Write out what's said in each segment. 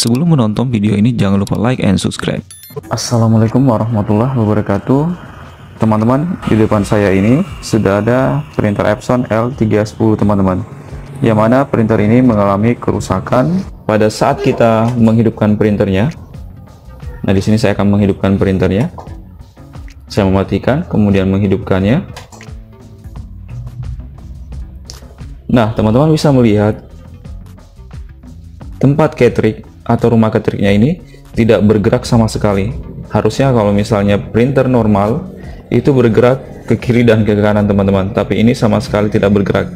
Sebelum menonton video ini, jangan lupa like and subscribe. Assalamualaikum warahmatullahi wabarakatuh. Teman-teman, di depan saya ini sudah ada printer Epson L310 teman-teman, yang mana printer ini mengalami kerusakan pada saat kita menghidupkan printernya. Nah, di sini saya akan menghidupkan printernya. Saya mematikan, kemudian menghidupkannya. Nah, teman-teman bisa melihat tempat cartridge atau rumah cartridge-nya ini tidak bergerak sama sekali. Harusnya kalau misalnya printer normal itu bergerak ke kiri dan ke kanan teman-teman, tapi ini sama sekali tidak bergerak.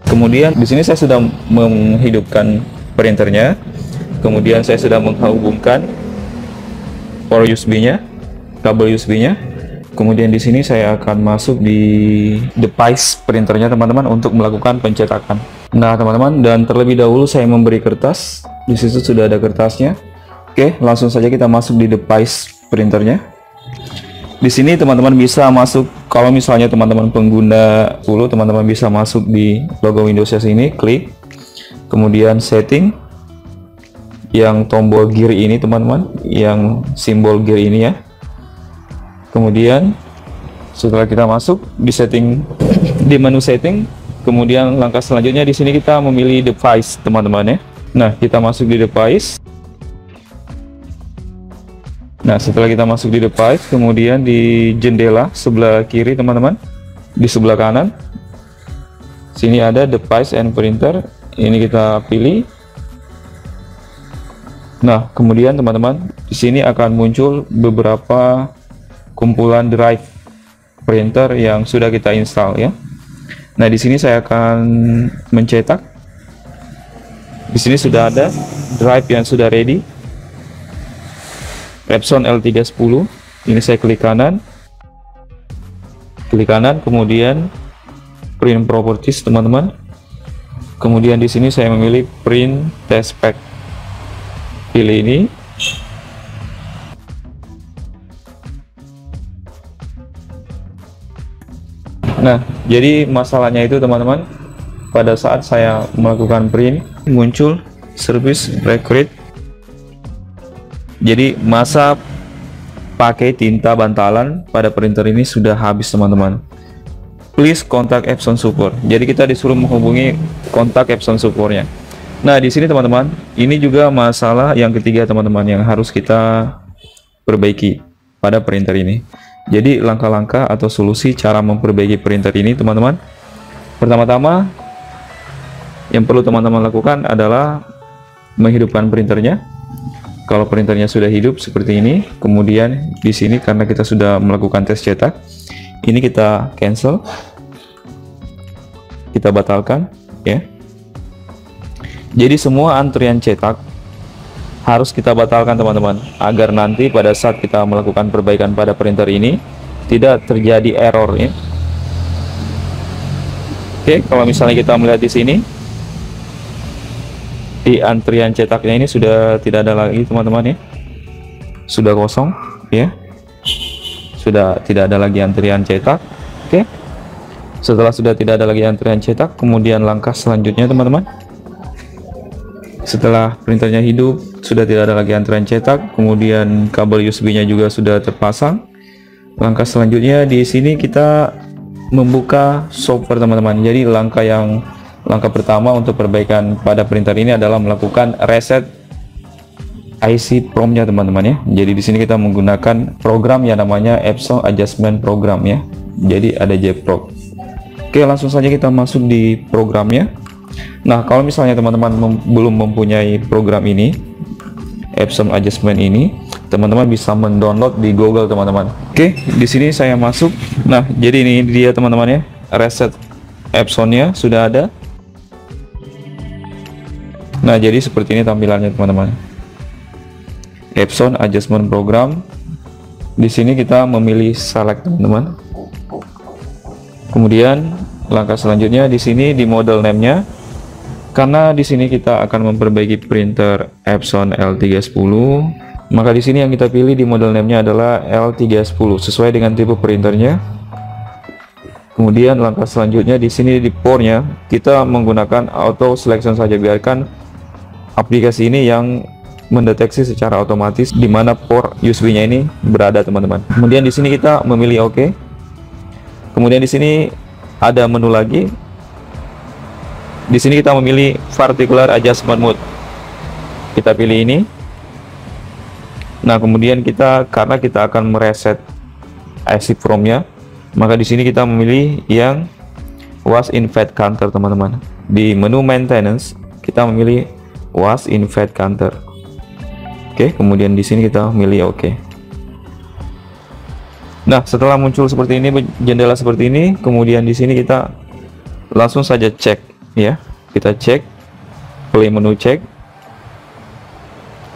Kemudian di sini saya sudah menghidupkan printernya, kemudian saya sudah menghubungkan port USB-nya, kabel USB-nya. Kemudian di sini saya akan masuk di device printernya teman-teman untuk melakukan pencetakan. Nah teman-teman, dan terlebih dahulu saya memberi kertas. Di situ sudah ada kertasnya. Oke, langsung saja kita masuk di device printernya. Di sini teman-teman bisa masuk, kalau misalnya teman-teman pengguna 10, teman-teman bisa masuk di logo Windows sini, klik, kemudian setting, yang tombol gear ini teman-teman, yang simbol gear ini ya. Kemudian setelah kita masuk di setting, di menu setting, kemudian langkah selanjutnya di sini kita memilih device teman-teman ya. Nah, kita masuk di device. Nah, setelah kita masuk di device, kemudian di jendela sebelah kiri teman-teman, di sebelah kanan sini ada device and printer, ini kita pilih. Nah, kemudian teman-teman di sini akan muncul beberapa kumpulan drive printer yang sudah kita install ya. Nah, di sini saya akan mencetak. Di sini sudah ada drive yang sudah ready, Epson L310. Ini saya klik kanan, kemudian print properties teman-teman. Kemudian di sini saya memilih print test pack, pilih ini. Nah, jadi masalahnya itu teman-teman, pada saat saya melakukan print muncul service record. Jadi masa pakai tinta bantalan pada printer ini sudah habis teman-teman. Please contact Epson support. Jadi kita disuruh menghubungi kontak Epson supportnya. Nah, di sini teman-teman, ini juga masalah yang ketiga teman-teman yang harus kita perbaiki pada printer ini. Jadi langkah-langkah atau solusi cara memperbaiki printer ini teman-teman, pertama-tama yang perlu teman-teman lakukan adalah menghidupkan printernya. Kalau printernya sudah hidup seperti ini, kemudian di sini karena kita sudah melakukan tes cetak, ini kita cancel, kita batalkan ya. Jadi semua antrian cetak harus kita batalkan teman-teman, agar nanti pada saat kita melakukan perbaikan pada printer ini tidak terjadi error ya. Oke, kalau misalnya kita melihat di sini, di antrian cetaknya ini sudah tidak ada lagi teman-teman ya, sudah kosong ya, sudah tidak ada lagi antrian cetak. Oke, setelah sudah tidak ada lagi antrian cetak, kemudian langkah selanjutnya teman-teman, setelah printernya hidup, sudah tidak ada lagi antrian cetak, kemudian kabel USB-nya juga sudah terpasang. Langkah selanjutnya di sini kita membuka software teman-teman. Jadi langkah pertama untuk perbaikan pada printer ini adalah melakukan reset IC PROM-nya teman-teman ya. Jadi di sini kita menggunakan program yang namanya Epson Adjustment Program ya. Jadi ada JProg. Oke, langsung saja kita masuk di programnya. Nah, kalau misalnya teman-teman belum mempunyai program ini, Epson Adjustment ini, teman-teman bisa mendownload di Google teman-teman. Oke, di sini saya masuk. Nah, jadi ini dia teman-teman ya, reset Epsonnya sudah ada. Nah, jadi seperti ini tampilannya teman-teman. Epson Adjustment Program. Di sini kita memilih select teman-teman. Kemudian langkah selanjutnya di sini di model name-nya. Karena di sini kita akan memperbaiki printer Epson L310, maka di sini yang kita pilih di model name-nya adalah L310 sesuai dengan tipe printernya. Kemudian langkah selanjutnya di sini di pore-nya kita menggunakan auto selection saja, biarkan aplikasi ini yang mendeteksi secara otomatis di mana port USB-nya ini berada, teman-teman. Kemudian di sini kita memilih OK. Kemudian di sini ada menu lagi. Di sini kita memilih Particular Adjustment Mode. Kita pilih ini. Nah, kemudian karena kita akan mereset IC from-nya, maka di sini kita memilih yang Was in Fat Counter, teman-teman. Di menu Maintenance kita memilih Was in Fat Counter. Oke, kemudian di sini kita milih OK. Nah, setelah muncul seperti ini, jendela seperti ini, kemudian di sini kita langsung saja cek, ya. Kita cek, play menu cek.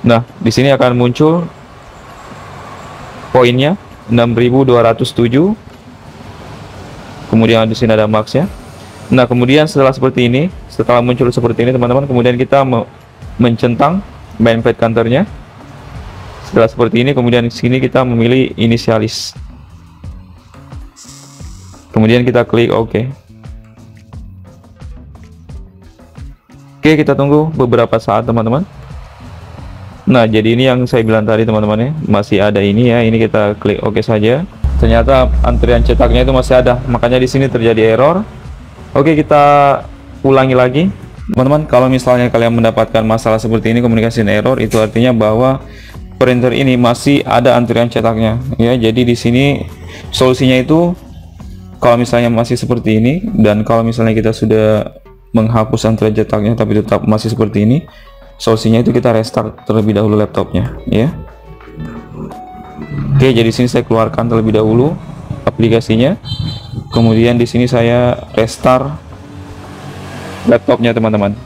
Nah, di sini akan muncul poinnya 6.207. Kemudian di sini ada max-nya. Nah, kemudian setelah seperti ini, setelah muncul seperti ini, teman-teman, kemudian kita mencentang main fat counter-nya. Setelah seperti ini, kemudian di sini kita memilih inisialis. Kemudian kita klik OK. Oke, kita tunggu beberapa saat, teman-teman. Nah, jadi ini yang saya bilang tadi, teman-teman, ya, masih ada ini ya. Ini kita klik OK saja. Ternyata antrian cetaknya itu masih ada, makanya di sini terjadi error. Oke, kita ulangi lagi, teman-teman. Kalau misalnya kalian mendapatkan masalah seperti ini, komunikasi error, itu artinya bahwa printer ini masih ada antrian cetaknya, ya. Jadi di sini solusinya itu, kalau misalnya masih seperti ini, dan kalau misalnya kita sudah menghapus antrian cetaknya tapi tetap masih seperti ini, solusinya itu kita restart terlebih dahulu laptopnya, ya. Oke, jadi sini saya keluarkan terlebih dahulu aplikasinya. Kemudian di sini saya restart laptopnya, teman-teman.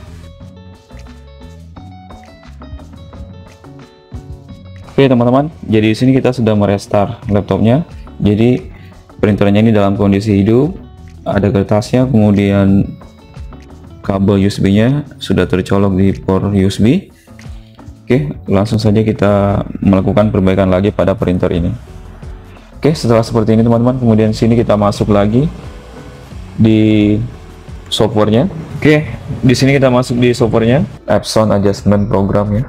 Oke, teman-teman. Jadi di sini kita sudah merestart laptopnya. Jadi printernya ini dalam kondisi hidup, ada kertasnya, kemudian kabel USB-nya sudah tercolok di port USB. Oke, langsung saja kita melakukan perbaikan lagi pada printer ini. Oke, setelah seperti ini, teman-teman, kemudian sini kita masuk lagi di softwarenya. Oke, di sini kita masuk di softwarenya, Epson Adjustment Program, ya.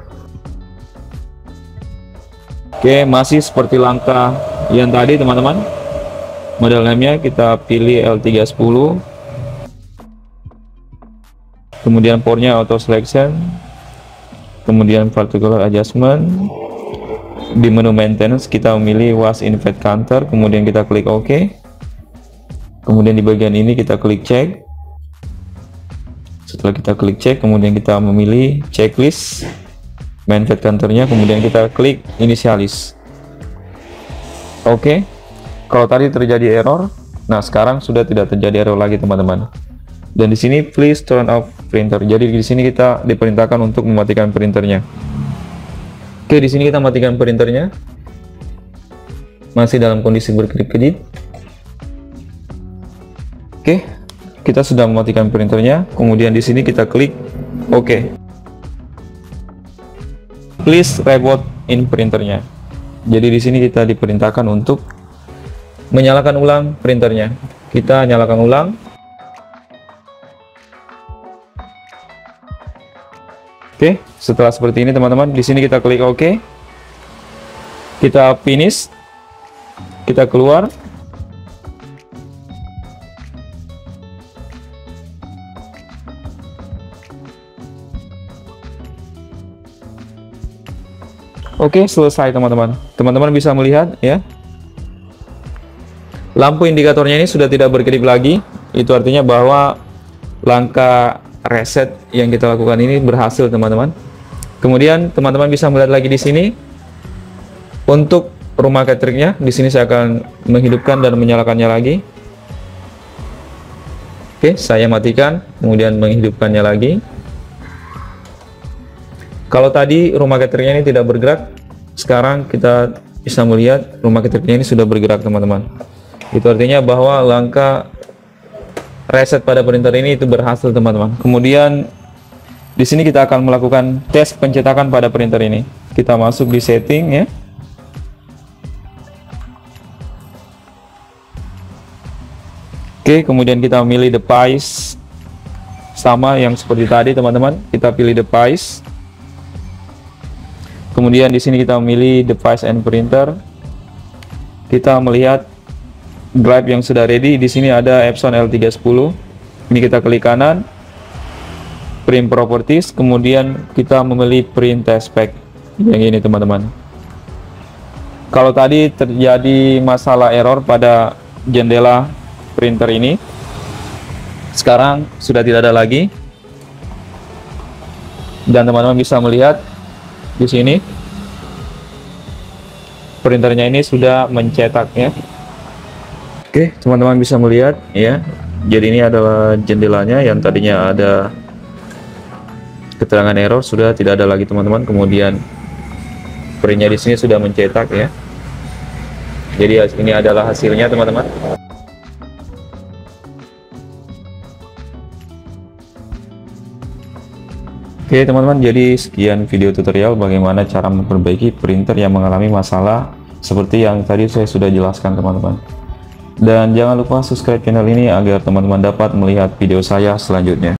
Oke, masih seperti langkah yang tadi, teman-teman. Model name-nya kita pilih L310. Kemudian port-nya auto selection. Kemudian particular adjustment. Di menu maintenance kita memilih was in fat counter, kemudian kita klik OK. Kemudian di bagian ini kita klik check. Setelah kita klik check, kemudian kita memilih checklist main fat counternya, kemudian kita klik inisialis. OK. Kalau tadi terjadi error, nah sekarang sudah tidak terjadi error lagi, teman-teman. Dan di sini please turn off printer. Jadi di sini kita diperintahkan untuk mematikan printernya. Oke, di sini kita matikan printernya. Masih dalam kondisi berkedip-kedip. Oke, kita sudah mematikan printernya. Kemudian di sini kita klik OK. Please reboot in printernya. Jadi di sini kita diperintahkan untuk menyalakan ulang printernya. Kita nyalakan ulang. Oke, setelah seperti ini, teman-teman, di sini kita klik OK. Kita finish. Kita keluar. Oke, selesai, teman-teman. Teman-teman bisa melihat, ya. Lampu indikatornya ini sudah tidak berkedip lagi. Itu artinya bahwa langkah reset yang kita lakukan ini berhasil, teman-teman. Kemudian teman-teman bisa melihat lagi di sini untuk rumah cateringnya. Di sini saya akan menghidupkan dan menyalakannya lagi. Oke, saya matikan, kemudian menghidupkannya lagi. Kalau tadi rumah cateringnya ini tidak bergerak, sekarang kita bisa melihat rumah cateringnya ini sudah bergerak, teman-teman. Itu artinya bahwa langkah reset pada printer ini itu berhasil, teman-teman. Kemudian di sini kita akan melakukan tes pencetakan pada printer ini. Kita masuk di setting, ya. Oke, kemudian kita memilih device sama yang seperti tadi teman-teman. Kita pilih device. Kemudian di sini kita memilih device and printer. Kita melihat drive yang sudah ready. Di sini ada Epson L310. Ini kita klik kanan, print properties, kemudian kita memilih print test pack yang ini teman-teman. Kalau tadi terjadi masalah error pada jendela printer ini, sekarang sudah tidak ada lagi, dan teman-teman bisa melihat di sini printernya ini sudah mencetak ya. Oke, teman-teman bisa melihat ya. Jadi ini adalah jendelanya yang tadinya ada keterangan error, sudah tidak ada lagi teman-teman. Kemudian printnya di sini sudah mencetak ya. Jadi ini adalah hasilnya teman-teman. Oke teman-teman, jadi sekian video tutorial bagaimana cara memperbaiki printer yang mengalami masalah seperti yang tadi saya sudah jelaskan teman-teman. Dan jangan lupa subscribe channel ini agar teman-teman dapat melihat video saya selanjutnya.